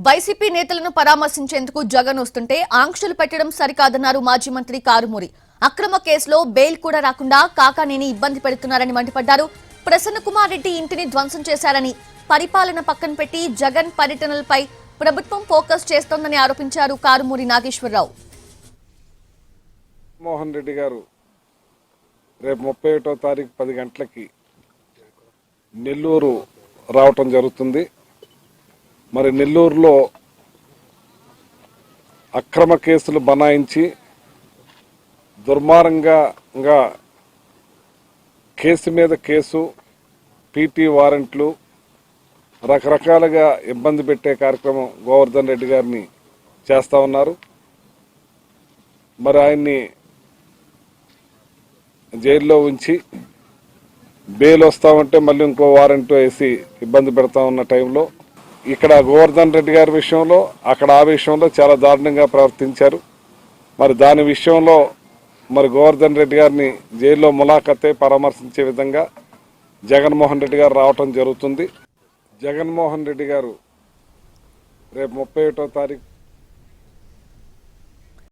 YCP నేతలను పరామర్శించేందుకు జగన్ వస్తుంటే ఆంక్షలు పెట్టడం సరికాదన్నారు మాజీ మంత్రి కారుమూరి. అక్రమ కేసులో బెయిల్ కూడా రాకుండా కాకానేని ఇబ్బంది పెడుతున్నారని మండిపడ్డారు. ప్రసన్న కుమార్ రెడ్డి ఇంటిని ధ్వంసం చేశారని, పరిపాలన పక్కన పెట్టి జగన్ పర్యటనలపై ప్రభుత్వం ఫోకస్ చేస్తోందని ఆరోపించారు కారుమూరి నాగేశ్వరరావు. మోహన్ రెడ్డి గారు రేపు 31వ తారీఖు 10 గంటలకి నెల్లూరు రావటం జరుగుతుంది. మరి నెల్లూరులో అక్రమ కేసులు బనాయించి దుర్మార్గంగా కేసు మీద కేసు, పీటీ వారెంట్లు, రకరకాలుగా ఇబ్బంది పెట్టే కార్యక్రమం గోవర్ధన్ రెడ్డి గారిని చేస్తూ ఉన్నారు. మరి ఆయన్ని జైల్లో ఉంచి బెయిల్ వస్తామంటే మళ్ళీ ఇంకో వారెంట్ వేసి ఇబ్బంది పెడతా ఉన్న టైంలో ఇక్కడ గోవర్ధన్ రెడ్డి గారి విషయంలో, అక్కడ ఆ విషయంలో చాలా దారుణంగా ప్రవర్తించారు. మరి దాని విషయంలో మరి గోవర్ధన్ రెడ్డి గారిని జైల్లో ములాఖతే పరామర్శించే విధంగా జగన్మోహన్ రెడ్డి గారు రావటం జరుగుతుంది. జగన్మోహన్ రెడ్డి గారు రేపు 31వ తారీఖు